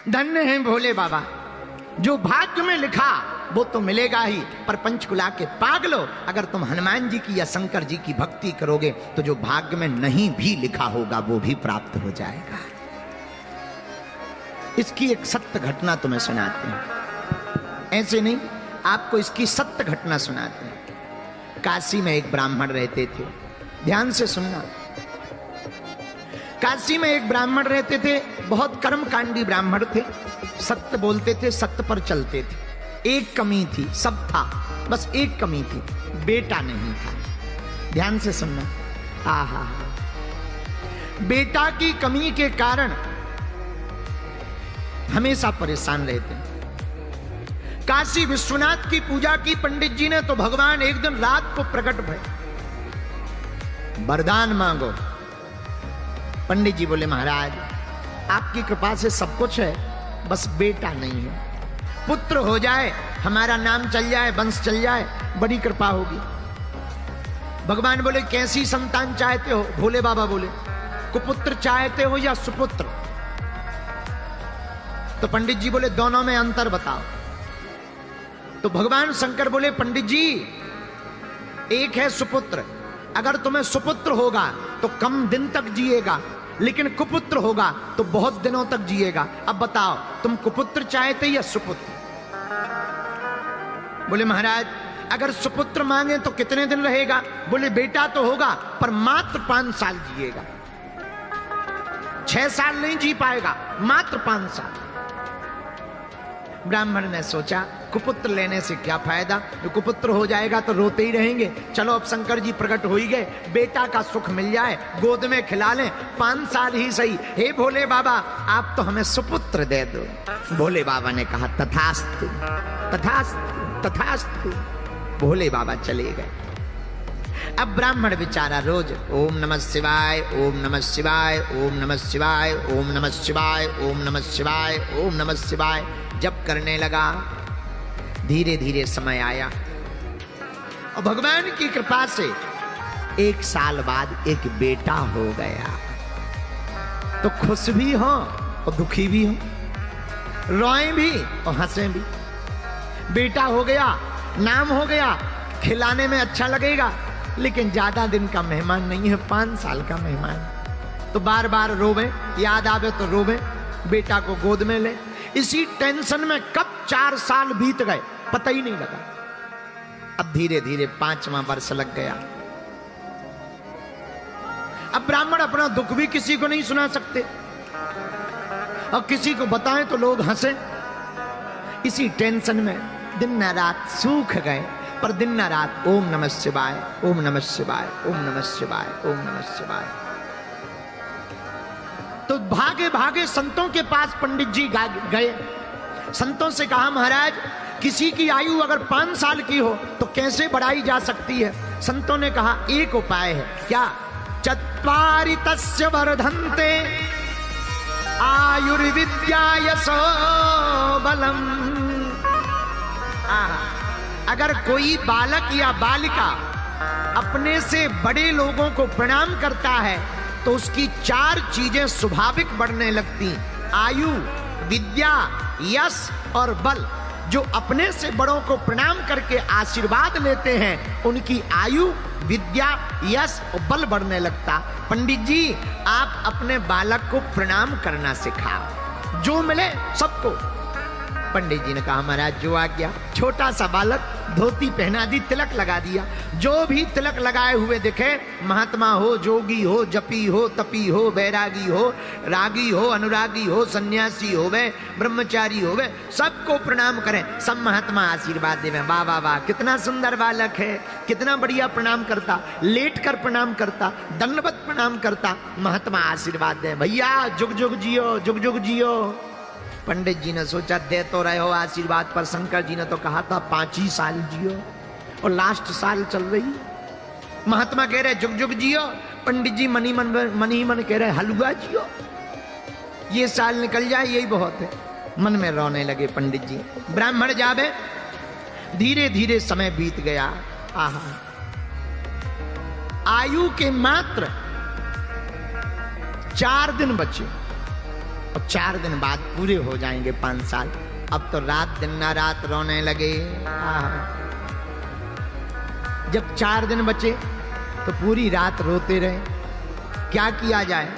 धन्य हैं भोले बाबा, जो भाग्य में लिखा वो तो मिलेगा ही, पर पंचकुला के पागलो, अगर तुम हनुमान जी की या शंकर जी की भक्ति करोगे तो जो भाग्य में नहीं भी लिखा होगा वो भी प्राप्त हो जाएगा। इसकी एक सत्य घटना तुम्हें सुनाते हैं, ऐसे नहीं, आपको इसकी सत्य घटना सुनाते हैं। काशी में एक ब्राह्मण रहते थे, ध्यान से सुनना। काशी में एक ब्राह्मण रहते थे, बहुत कर्मकांडी ब्राह्मण थे, सत्य बोलते थे, सत्य पर चलते थे। एक कमी थी, सब था, बस एक कमी थी, बेटा नहीं था। ध्यान से सुनना। आहा, बेटा की कमी के कारण हमेशा परेशान रहते हैं। काशी विश्वनाथ की पूजा की पंडित जी ने, तो भगवान एक दिन रात को प्रकट भये, वरदान मांगो। पंडित जी बोले महाराज आपकी कृपा से सब कुछ है, बस बेटा नहीं है, पुत्र हो जाए, हमारा नाम चल जाए, वंश चल जाए, बड़ी कृपा होगी। भगवान बोले कैसी संतान चाहते हो? भोले बाबा बोले कुपुत्र चाहते हो या सुपुत्र? तो पंडित जी बोले दोनों में अंतर बताओ। तो भगवान शंकर बोले पंडित जी एक है सुपुत्र, अगर तुम्हें सुपुत्र होगा तो कम दिन तक जिएगा, लेकिन कुपुत्र होगा तो बहुत दिनों तक जिएगा। अब बताओ तुम कुपुत्र चाहते या सुपुत्र? बोले महाराज अगर सुपुत्र मांगे तो कितने दिन रहेगा? बोले बेटा तो होगा पर मात्र 5 साल जिएगा, 6 साल नहीं जी पाएगा, मात्र 5 साल। ब्राह्मण ने सोचा कुपुत्र लेने से क्या फायदा, तो कुपुत्र हो जाएगा तो रोते ही रहेंगे, चलो अब शंकर जी प्रकट हो ही गए, बेटा का सुख मिल जाए, गोद में खिला लें, 5 साल ही सही। हे भोले बाबा आप तो हमें सुपुत्र दे दो। भोले बाबा ने कहा तथास्तु तथास्तु तथास्तु। भोले बाबा चले गए। अब ब्राह्मण बेचारा रोज ओम नमः शिवाय, ओम नमः शिवाय, ओम नमः शिवाय, ओम नमः शिवाय, ओम नमः शिवाय, ओम नमः शिवाय जप करने लगा। धीरे धीरे समय आया और भगवान की कृपा से 1 साल बाद एक बेटा हो गया। तो खुश भी हो और दुखी भी हो, रोए भी और हंसे भी। बेटा हो गया, नाम हो गया, खिलाने में अच्छा लगेगा, लेकिन ज्यादा दिन का मेहमान नहीं है, 5 साल का मेहमान। तो बार बार रोवे, याद आवे तो रोवे, बेटा को गोद में ले। इसी टेंशन में कब 4 साल बीत गए पता ही नहीं लगा। अब धीरे धीरे 5वां वर्ष लग गया। अब ब्राह्मण अपना दुख भी किसी को नहीं सुना सकते और किसी को बताएं तो लोग हंसे। इसी टेंशन में दिन न रात सूख गए, पर दिन न रात ओम नमः शिवाय, ओम नमः शिवाय, ओम नमः शिवाय, ओम नमः शिवाय। तो भागे भागे संतों के पास पंडित जी गए। संतों से कहा महाराज किसी की आयु अगर 5 साल की हो तो कैसे बढ़ाई जा सकती है? संतों ने कहा एक उपाय है। क्या? चत्वारि तस्य वर्धन्ते आयुर्विद्या यशो बलम। अगर कोई बालक या बालिका अपने से बड़े लोगों को प्रणाम करता है तो उसकी 4 चीजें स्वाभाविक बढ़ने लगती, आयु, विद्या, यश और बल। जो अपने से बड़ों को प्रणाम करके आशीर्वाद लेते हैं उनकी आयु, विद्या, यश और बल बढ़ने लगता। पंडित जी आप अपने बालक को प्रणाम करना सिखाओ, जो मिले सबको। पंडित जी ने कहा महाराज जो आ गया। छोटा सा बालक, धोती पहना दी, तिलक लगा दिया। जो भी तिलक लगाए हुए दिखे, महात्मा हो, जोगी हो, जपी हो, तपी हो, बैरागी हो, रागी हो, अनुरागी हो, सन्यासी हो वे, ब्रह्मचारी हो वे, सबको प्रणाम करें। सब महात्मा आशीर्वाद देवे। वाह वाह वाह कितना सुंदर बालक है, कितना बढ़िया प्रणाम करता, लेट कर प्रणाम करता, दंडवत प्रणाम करता। महात्मा आशीर्वाद दे, भैया जुग जुग जियो, जुग जुग जियो। पंडित जी ने सोचा दे तो रहे हो आशीर्वाद, पर शंकर जी ने तो कहा था 5 ही साल जियो और लास्ट साल चल रही। महात्मा कह रहे जुग जुग जियो, पंडित जी मन ही मन कह रहे हलवा जियो, ये साल निकल जाए यही बहुत है। मन में रोने लगे पंडित जी। ब्राह्मण जावे, धीरे धीरे समय बीत गया। आहा, आयु के मात्र 4 दिन बचे। और 4 दिन बाद पूरे हो जाएंगे 5 साल। अब तो रात दिन ना रात रोने लगे। जब 4 दिन बचे तो पूरी रात रोते रहे। क्या किया जाए?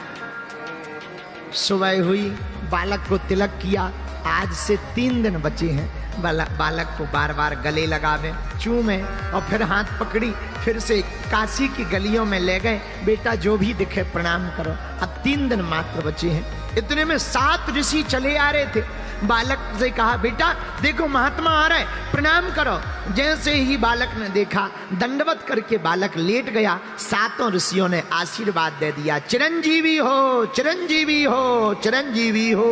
सुबह हुई, बालक को तिलक किया। आज से 3 दिन बचे हैं। बालक को बार बार गले लगावे, चूमे और फिर हाथ पकड़ी, फिर से काशी की गलियों में ले गए। बेटा जो भी दिखे प्रणाम करो। अब 3 दिन मात्र बचे हैं। इतने में 7 ऋषि चले आ रहे थे। बालक से कहा, बेटा देखो महात्मा आ रहा है, प्रणाम करो। जैसे ही बालक ने देखा, दंडवत करके बालक लेट गया। 7 ऋषियों ने आशीर्वाद दे दिया, चिरंजीवी हो, चिरंजीवी हो, चिरंजीवी हो।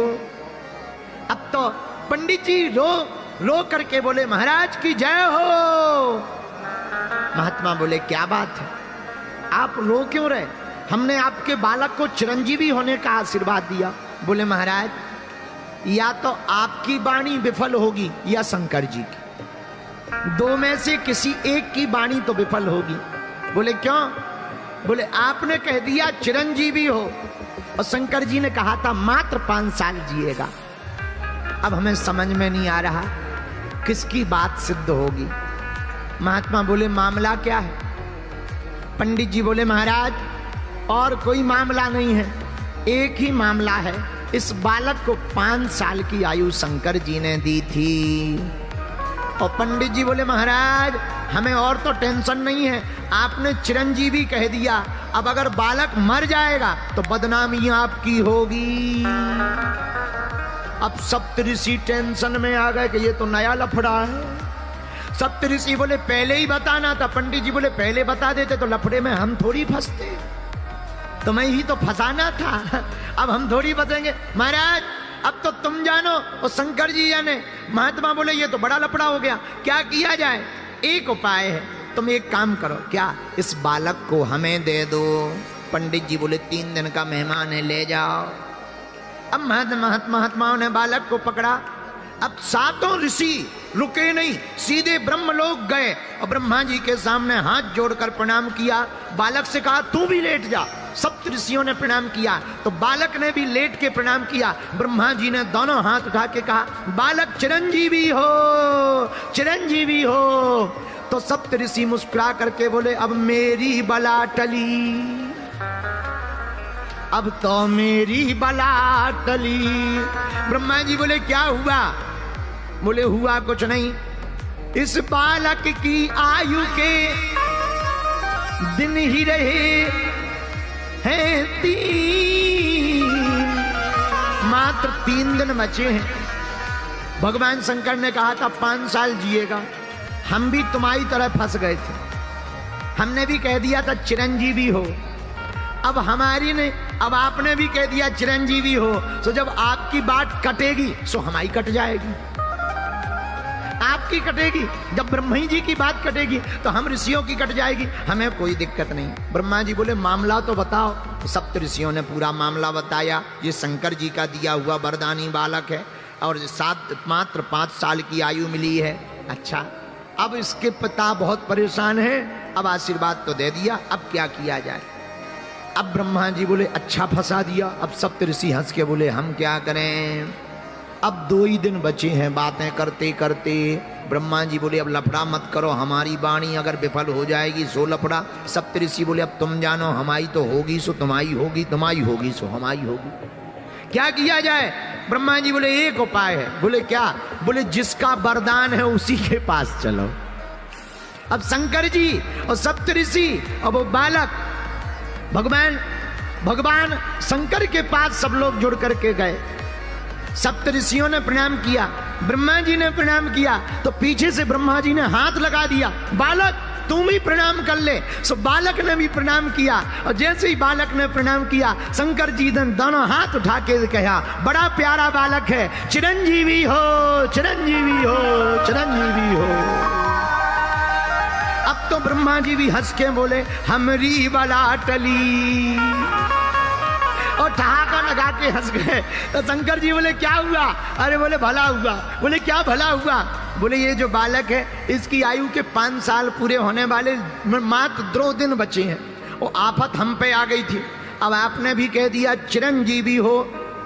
अब तो पंडित जी रो करके बोले, महाराज की जय हो। महात्मा बोले, क्या बात है, आप रो क्यों रहे? हमने आपके बालक को चिरंजीवी होने का आशीर्वाद दिया। बोले, महाराज या तो आपकी वाणी विफल होगी या शंकर जी की, 2 में से किसी एक की वाणी तो विफल होगी। बोले, क्यों? बोले, आपने कह दिया चिरंजीवी हो और शंकर जी ने कहा था मात्र 5 साल जिएगा। अब हमें समझ में नहीं आ रहा किसकी बात सिद्ध होगी। महात्मा बोले, मामला क्या है? पंडित जी बोले, महाराज और कोई मामला नहीं है, एक ही मामला है। इस बालक को 5 साल की आयु शंकर जी ने दी थी। और पंडित जी बोले, महाराज हमें और तो टेंशन नहीं है, आपने चिरंजीवी कह दिया। अब अगर बालक मर जाएगा तो बदनामी आपकी होगी। अब सप्तऋषि टेंशन में आ गए कि ये तो नया लफड़ा है। सप्तऋषि बोले, पहले ही बताना था। पंडित जी बोले, पहले बता देते तो लफड़े में हम थोड़ी फंसते, तुम्हें ही तो फंसाना था, अब हम थोड़ी बचेंगे। महाराज अब तो तुम जानो और शंकर जी जाने। महात्मा बोले, ये तो बड़ा लफड़ा हो गया, क्या किया जाए? एक उपाय है, तुम एक काम करो। क्या? इस बालक को हमें दे दो। पंडित जी बोले, 3 दिन का मेहमान है, ले जाओ। अब महात्माओं ने बालक को पकड़ा। अब 7 ऋषि रुके नहीं, सीधे ब्रह्मलोक गए और ब्रह्मा जी के सामने हाथ जोड़कर प्रणाम किया। बालक से कहा, तू भी लेट जा। सप्त ऋषियों ने प्रणाम किया तो बालक ने भी लेट के प्रणाम किया। ब्रह्मा जी ने दोनों हाथ उठा के कहा, बालक चिरंजीवी हो, चिरंजीवी हो। तो सप्त ऋषि मुस्कुरा करके बोले, अब मेरी बला टली, अब तो मेरी बला टली। ब्रह्मा जी बोले, क्या हुआ? बोले, हुआ कुछ नहीं, इस बालक की आयु के दिन ही रहे हैं 3, मात्र 3 दिन बचे हैं। भगवान शंकर ने कहा था 5 साल जिएगा। हम भी तुम्हारी तरह फंस गए थे, हमने भी कह दिया था चिरंजीवी हो। अब अब आपने भी कह दिया चिरंजीवी हो, तो जब आपकी बात कटेगी सो हमारी कट जाएगी। आपकी कटेगी, जब ब्रह्मा जी की बात कटेगी तो हम ऋषियों की कट जाएगी, हमें कोई दिक्कत नहीं। ब्रह्मा जी बोले, मामला तो बताओ। तो सप्त ऋषियों ने पूरा मामला बताया। ये शंकर जी का दिया हुआ वरदानी बालक है और मात्र 5 साल की आयु मिली है। अच्छा, अब इसके पिता बहुत परेशान है। अब आशीर्वाद तो दे दिया, अब क्या किया जाए? अब ब्रह्मा जी बोले, अच्छा फंसा दिया। अब सप्त ऋषि हंस के बोले, हम क्या करें? अब 2 ही दिन बचे हैं बातें करते करते। ब्रह्मा जी बोले, अब लफड़ा मत करो, हमारी वाणी अगर विफल हो जाएगी सो लफड़ा। सप्त ऋषि बोले, अब तुम जानो, हमारी तो होगी सो तुम्हारी होगी, तुम्हारी होगी सो हमारी होगी। क्या किया जाए? ब्रह्मा जी बोले, एक उपाय है। बोले, क्या? बोले, जिसका वरदान है उसी के पास चलो। अब शंकर जी और सप्त ऋषि और वो बालक भगवान शंकर के पास सब लोग जुड़ करके गए। सप्त ऋषियों ने प्रणाम किया, ब्रह्मा जी ने प्रणाम किया, तो पीछे से ब्रह्मा जी ने हाथ लगा दिया, बालक तुम भी प्रणाम कर ले। सो बालक ने भी प्रणाम किया और जैसे ही बालक ने प्रणाम किया, शंकर जी ने दोनों हाथ उठा के कहा, बड़ा प्यारा बालक है, चिरंजीवी हो, चिरंजीवी हो, चिरंजीवी हो। अब तो ब्रह्मा जी भी हंस के बोले, हमरी बला टली, और ठहाका लगा के हंस गए। तो शंकर जी बोले, क्या हुआ? अरे बोले, भला हुआ। बोले, क्या भला हुआ? बोले, ये जो बालक है इसकी आयु के 5 साल पूरे होने वाले मात्र 2 दिन बचे हैं। वो आफत हम पे आ गई थी, अब आपने भी कह दिया चिरंजीवी हो,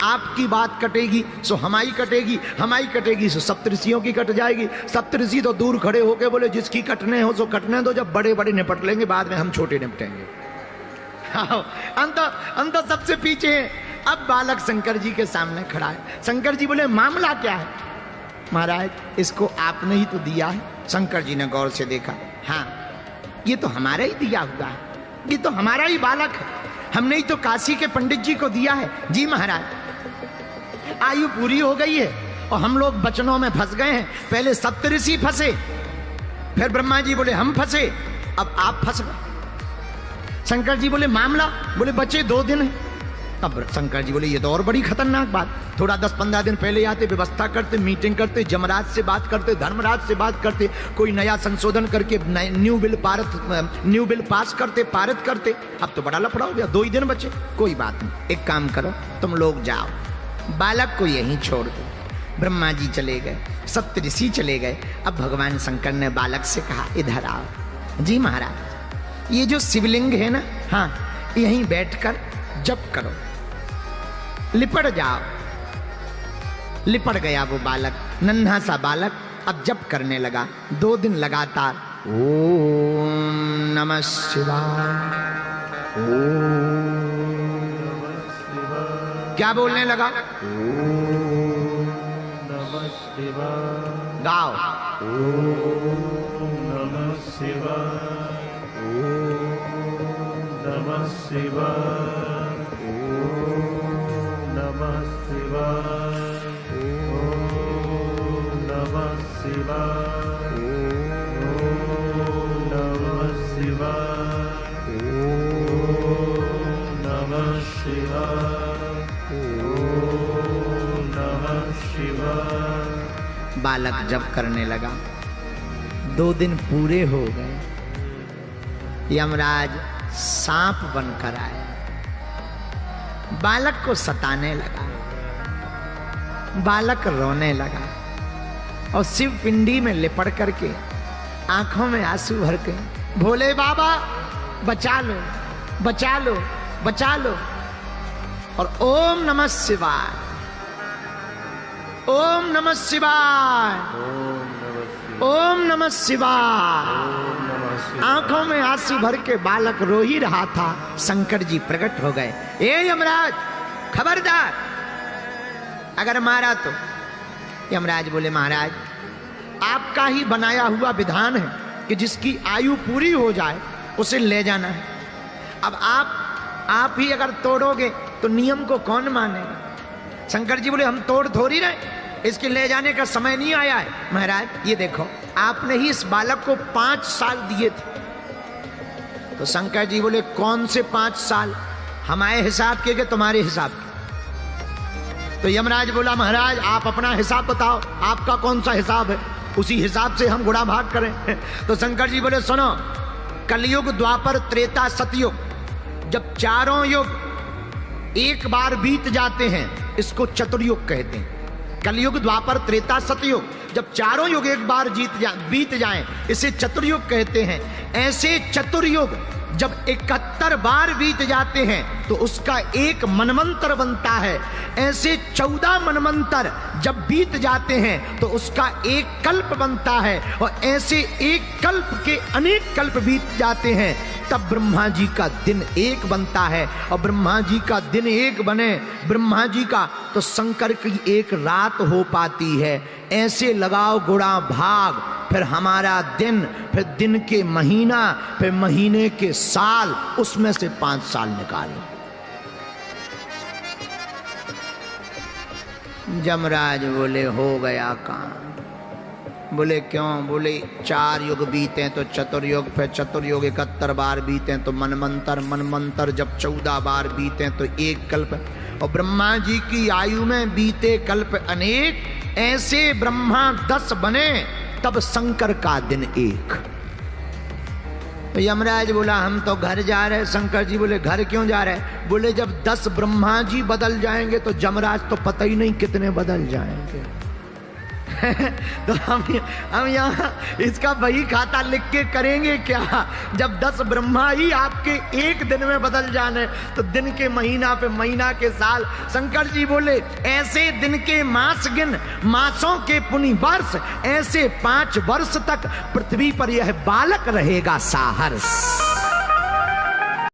आपकी बात कटेगी सो हमारी कटेगी, हमारी कटेगी सो सप्तऋषियों की कट जाएगी। सप्तऋषि तो दूर खड़े होके बोले जिसकी कटने हो सो कटने दो, जब बड़े बड़े निपट लेंगे बाद में हम छोटे निपटेंगे। अंत सबसे पीछे है। अब बालक शंकर जी के सामने खड़ा है। शंकर जी बोले मामला क्या है? महाराज इसको आपने ही तो दिया है। शंकर जी ने गौर से देखा, हाँ ये तो हमारा ही दिया हुआ है, ये तो हमारा ही बालक है, हमने ही तो काशी के पंडित जी को दिया है। जी महाराज आयु पूरी हो गई है और हम लोग बचनों में फंस गए हैं। पहले सप्तऋषि फंसे, फिर ब्रह्मा जी बोले हम फंसे, अब आप फंस गए। शंकर जी बोले मामला, बोले बचे 2 दिन है। अब शंकर जी बोले ये तो और बड़ी खतरनाक बात, थोड़ा 10-15 दिन पहले आते, व्यवस्था करते, मीटिंग करते, जमराज से बात करते, धर्मराज से बात करते, कोई नया संशोधन करके न्यू बिल पास करते, पारित करते। अब तो बड़ा लफड़ा हो गया, 2 ही दिन बचे। कोई बात नहीं, एक काम करो तुम लोग जाओ, बालक को यहीं छोड़ दो। ब्रह्मा जी चले गए, सप्तऋषि चले गए। अब भगवान शंकर ने बालक से कहा इधर आओ। जी महाराज ये जो शिवलिंग है ना, हाँ यहीं बैठकर जप करो, लिपट जाओ। लिपट गया वो बालक, नन्हा सा बालक अब जप करने लगा। 2 दिन लगातार ओम नमः शिवाय, क्या बोलने लगा? ओम नमः शिवाय। गाओ ओम नमः शिवाय, ओम नमः शिवाय, नमः शिवाय, ओम नमः शिवाय, ओम नमः शिवाय, ओम नमः शिवाय, ओम नमः शिवाय। बालक जप करने लगा। 2 दिन पूरे हो गए। यमराज सांप बनकर आए, बालक को सताने लगा। बालक रोने लगा और शिव पिंडी में लिपट करके आंखों में आंसू भर के भोले बाबा बचा लो, बचा लो, बचा लो। और ओम नमः शिवाय, ओम नमः शिवाय, ओम नमः शिवाय। आंखों में आंसू भर के बालक रो ही रहा था। शंकर जी प्रकट हो गए। ए यमराज खबरदार, अगर मारा तो। यमराज बोले महाराज आपका ही बनाया हुआ विधान है कि जिसकी आयु पूरी हो जाए उसे ले जाना है। अब आप ही अगर तोड़ोगे तो नियम को कौन मानेगा? शंकर जी बोले हम तोड़ थोड़ी रहे, इसके ले जाने का समय नहीं आया है। महाराज ये देखो आपने ही इस बालक को 5 साल दिए थे। तो शंकर जी बोले कौन से 5 साल? हमारे हिसाब के तुम्हारे हिसाब के? तो यमराज बोला महाराज आप अपना हिसाब बताओ, आपका कौन सा हिसाब है, उसी हिसाब से हम गुणा भाग करें। तो शंकर जी बोले सुनो, कलयुग, द्वापर, त्रेता, सतयुग, जब चारों युग एक बार बीत जाते हैं इसको चतुर्युग कहते हैं। कलयुग, द्वापर, त्रेता, सतयुग, जब चारों युग एक बार बीत जाएं इसे चतुर्युग कहते हैं। ऐसे चतुर्युग जब 71 बार बीत जाते हैं तो उसका एक मनवंतर बनता है। ऐसे 14 मनवंतर जब बीत जाते हैं तो उसका एक कल्प बनता है। और ऐसे एक कल्प के अनेक कल्प बीत जाते हैं तब ब्रह्मा जी का दिन एक बनता है। और ब्रह्मा जी का दिन एक बने ब्रह्मा जी का तो शंकर की एक रात हो पाती है। ऐसे लगाओ गुणा भाग, फिर हमारा दिन, फिर दिन के महीना, फिर महीने के साल, उसमें से 5 साल निकालो। जमराज बोले हो गया काम। बोले क्यों? बोले 4 युग बीते तो चतुर्युग, फिर चतुर्युग 71 बार बीते तो मनमंतर, मनमंतर जब 14 बार बीते तो एक कल्प। और ब्रह्मा जी की आयु में बीते कल्प अनेक, ऐसे ब्रह्मा 10 बने तब शंकर का दिन एक। तो यमराज बोला हम तो घर जा रहे। शंकर जी बोले घर क्यों जा रहे? बोले जब 10 ब्रह्मा जी बदल जाएंगे तो जमराज तो पता ही नहीं कितने बदल जाएंगे। तो हम यहाँ इसका वही खाता लिख के करेंगे क्या? जब 10 ब्रह्मा ही आपके एक दिन में बदल जाने तो दिन के महीना पे महीना के साल। शंकर जी बोले ऐसे दिन के मास गिन, मासों के पुनि वर्ष, ऐसे 5 वर्ष तक पृथ्वी पर यह बालक रहेगा साहर्ष।